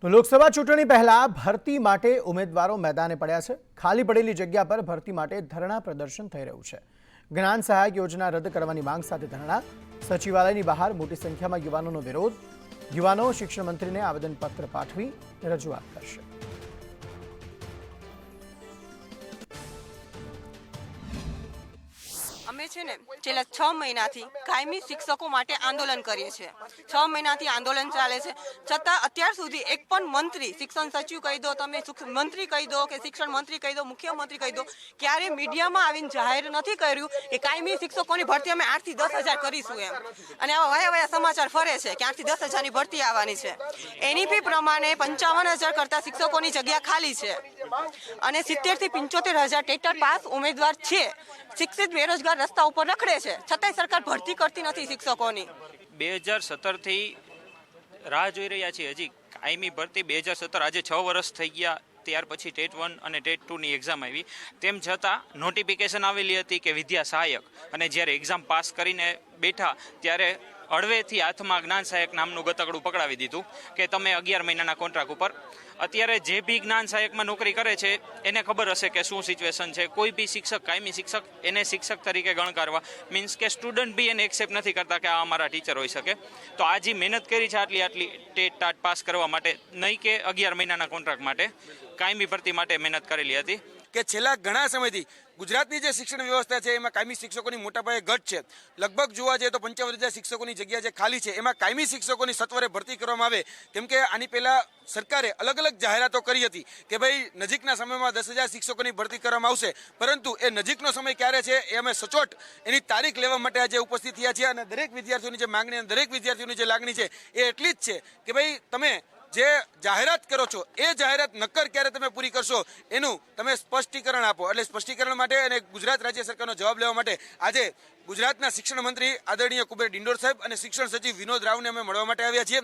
તો લોકસભા ચૂંટણી પહેલા ભરતી માટે ઉમેદવારો મેદાને પડ્યા છે। ખાલી પડેલી જગ્યા પર ભરતી માટે ધરણા પ્રદર્શન થઈ રહ્યું છે। જ્ઞાન સહાયક યોજના રદ કરવાની માંગ સાથે ધરણા, સચિવાલયની બહાર મોટી સંખ્યામાં યુવાનોનો વિરોધ। યુવાનો શિક્ષણ મંત્રીને આવેદનપત્ર પાઠવી રજૂઆત કરશે। અમે છે ને છેલ્લા 6 મહિનાથી કાયમી શિક્ષકો માટે આંદોલન કરીએ છીએ। 6 મહિનાથી આંદોલન ચાલે છે, છતાં અત્યાર સુધી એક પણ મંત્રી, શિક્ષણ સચિવ કહી દો, તમે મંત્રી કહી દો કે શિક્ષણ મંત્રી કહી દો, મુખ્યમંત્રી કહી દો, ક્યારે મીડિયામાં આવીને જાહેર નથી કર્યું કે કાયમી શિક્ષકોની ભરતી અમે 8 થી 10,000 કરીશું એમ। અને આવા વયા સમાચાર ફરે છે કે 8 થી 10,000ની ભરતી આવવાની છે। એનઈપી પ્રમાણે 55,000 કરતા શિક્ષકોની જગ્યા ખાલી છે અને 70,000 થી 75,000 ટેટ પાસ ઉમેદવાર છે। શિક્ષિત બેરોજગાર રસ્તા ઉપર રખડે છે, છતાંય સરકાર ભરતી કરતી નથી શિક્ષકોની। 2017 થી રાહ જોઈ રહ્યા છીએ હજી કાયમી ભરતી। 2017 આજે 6 વર્ષ થઈ ગયા, ત્યાર પછી ટેટ 1 અને ટેટ 2ની એક્ઝામ આવી, તેમ છતાં નોટિફિકેશન આવેલી હતી કે વિદ્યા સહાયક, અને જ્યારે એક્ઝામ પાસ કરીને બેઠા ત્યારે હળવેથી હાથમાં જ્ઞાન સહાયક નામનું ગતકડું પકડાવી દીધું કે તમે 11 મહિનાના કોન્ટ્રાક્ટ ઉપર। અત્યારે જે બી જ્ઞાન સહાયકમાં નોકરી કરે છે એને ખબર હશે કે શું સિચ્યુએશન છે। કોઈ બી શિક્ષક, કાયમી શિક્ષક, એને શિક્ષક તરીકે ગણકારવા, મીન્સ કે સ્ટુડન્ટ બી એને એક્સેપ્ટ નથી કરતા કે આ અમારા ટીચર હોઈ શકે। તો આ જે મહેનત કરી છે આટલી ટેટ ટાટ પાસ કરવા માટે, નહીં કે 11 મહિનાના કોન્ટ્રાક્ટ માટે, કાયમી ભરતી માટે મહેનત કરેલી હતી કે છેલ્લા ઘણા સમયથી ગુજરાતની જે શિક્ષણ વ્યવસ્થા છે એમાં કાયમી શિક્ષકોની મોટા પાયે ઘટ છે। લગભગ જોવા જઈએ તો 55,000 શિક્ષકોની જગ્યા જે ખાલી છે એમાં કાયમી શિક્ષકોની સત્વરે ભરતી કરવામાં આવે, કેમ કે આની પહેલા સરકારે અલગ અલગ જાહેરાતો કરી હતી કે ભાઈ નજીકના સમયમાં 10,000 શિક્ષકોની ભરતી કરવામાં આવશે, પરંતુ એ નજીકનો સમય ક્યારે છે એ અમે સચોટ એની તારીખ લેવા માટે આજે ઉપસ્થિત થયા છીએ। અને દરેક વિદ્યાર્થીઓની જે માંગણી અને દરેક વિદ્યાર્થીઓની જે લાગણી છે એ એટલી જ છે કે ભાઈ તમે જે જાહેરાત કરો છો એ જાહેરાત નક્કર ક્યારે તમે પૂરી કરશો એનું તમે સ્પષ્ટીકરણ આપો। એટલે સ્પષ્ટીકરણ માટે અને ગુજરાત રાજ્ય સરકારનો જવાબ લેવા માટે આજે ગુજરાતના શિક્ષણ મંત્રી આદરણીય કુબેર ડિંડોર સાહેબ અને શિક્ષણ સચિવ વિનોદ રાવને અમે મળવા માટે આવ્યા છીએ।